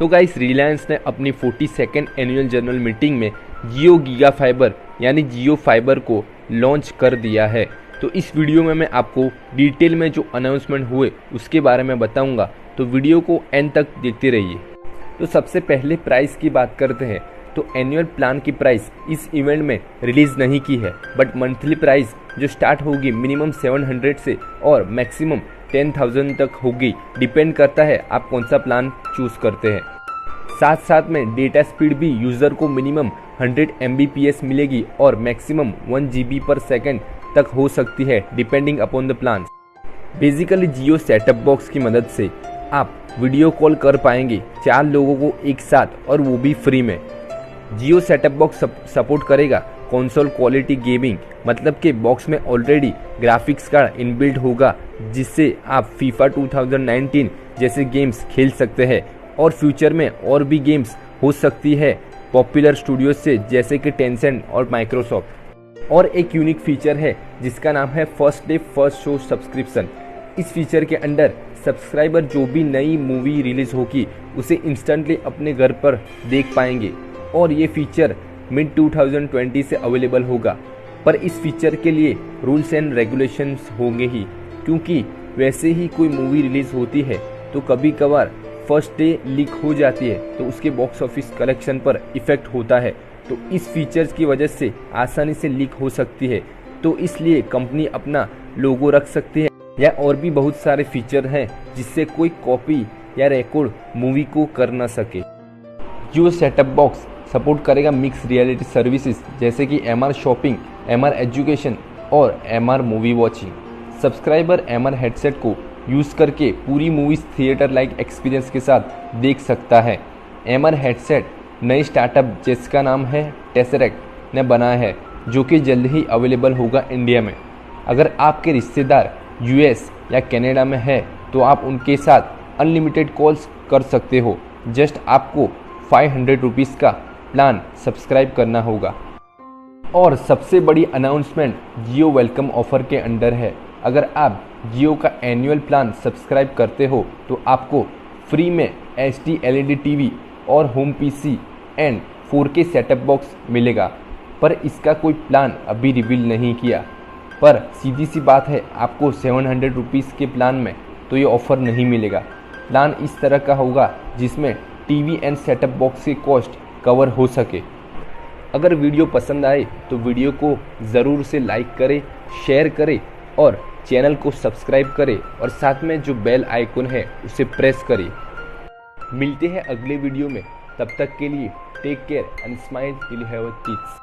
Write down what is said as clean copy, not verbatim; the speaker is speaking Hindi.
तो गाइस रिलायंस ने अपनी 42nd एनुअल जनरल मीटिंग में जियो गीगा फाइबर यानी जियो फाइबर को लॉन्च कर दिया है। तो इस वीडियो में मैं आपको डिटेल में जो अनाउंसमेंट हुए उसके बारे में बताऊंगा, तो वीडियो को एंड तक देखते रहिए। तो सबसे पहले प्राइस की बात करते हैं। तो एनुअल प्लान की प्राइस इस इवेंट में रिलीज नहीं की है, बट मंथली प्राइस जो स्टार्ट होगी मिनिमम 700 से और मैक्सिमम 10,000 तक होगी। डिपेंड करता है आप कौन सा प्लान चूज करते हैं। साथ साथ में डेटा स्पीड भी यूजर को मिनिमम 100 Mbps मिलेगी और मैक्सिमम 1 GB पर सेकेंड तक हो सकती है, depending upon the plan. Basically Jio setup box की मदद से आप वीडियो कॉल कर पाएंगे 4 लोगों को एक साथ, और वो भी फ्री में। जियो सेटअप बॉक्स सपोर्ट करेगा कंसोल क्वालिटी गेमिंग, मतलब कि बॉक्स में ऑलरेडी ग्राफिक्स कार्ड इनबिल्ट होगा, जिससे आप फीफा 2019 जैसे गेम्स खेल सकते हैं। और फ्यूचर में और भी गेम्स हो सकती है पॉपुलर स्टूडियोज से, जैसे कि टेंसेंट और माइक्रोसॉफ्ट। और एक यूनिक फीचर है जिसका नाम है first day first show subscription. इस फीचर के अंडर सब्सक्राइबर जो भी नई मूवी रिलीज होगी उसे इंस्टेंटली अपने घर पर देख पाएंगे, और ये फीचर मिड 2020 से अवेलेबल होगा। पर इस फीचर के लिए रूल्स एंड रेगुलेशंस होंगे ही, क्योंकि वैसे ही कोई मूवी रिलीज होती है तो कभी कभार फर्स्ट डे लीक हो जाती है, तो उसके बॉक्स ऑफिस कलेक्शन पर इफेक्ट होता है। तो इस फीचर्स की वजह से आसानी से लीक हो सकती है, तो इसलिए कंपनी अपना लोगो रख सकती है, या और भी बहुत सारे फीचर हैं जिससे कोई कॉपी या रिकॉर्ड मूवी को कर ना सके। जियो सेटअप बॉक्स सपोर्ट करेगा मिक्स रियलिटी सर्विसेज, जैसे कि MR शॉपिंग, MR एजुकेशन और MR movie watching. Subscriber MR headset को यूज़ करके पूरी मूवीज थिएटर लाइक एक्सपीरियंस के साथ देख सकता है। MR हेडसेट नई स्टार्टअप जिसका नाम है टेसरेक्ट ने बनाया है, जो कि जल्द ही अवेलेबल होगा इंडिया में। अगर आपके रिश्तेदार US या कनाडा में है तो आप उनके साथ अनलिमिटेड कॉल्स कर सकते हो। जस्ट आपको 500 रुपीज़ का प्लान सब्सक्राइब करना होगा। और सबसे बड़ी अनाउंसमेंट जियो वेलकम ऑफर के अंडर है। अगर आप जियो का एनुअल प्लान सब्सक्राइब करते हो तो आपको फ्री में HD LED TV और home PC and 4K setup box मिलेगा। पर इसका कोई प्लान अभी रिवील नहीं किया, पर सीधी सी बात है, आपको 700 रुपीज़ के प्लान में तो ये ऑफ़र नहीं मिलेगा। प्लान इस तरह का होगा जिसमें टीवी एंड सेटअप बॉक्स की कॉस्ट कवर हो सके। अगर वीडियो पसंद आए तो वीडियो को ज़रूर से लाइक करें, शेयर करें और चैनल को सब्सक्राइब करें, और साथ में जो बेल आइकन है उसे प्रेस करें। मिलते हैं अगले वीडियो में, तब तक के लिए take care and smile till you have a kids.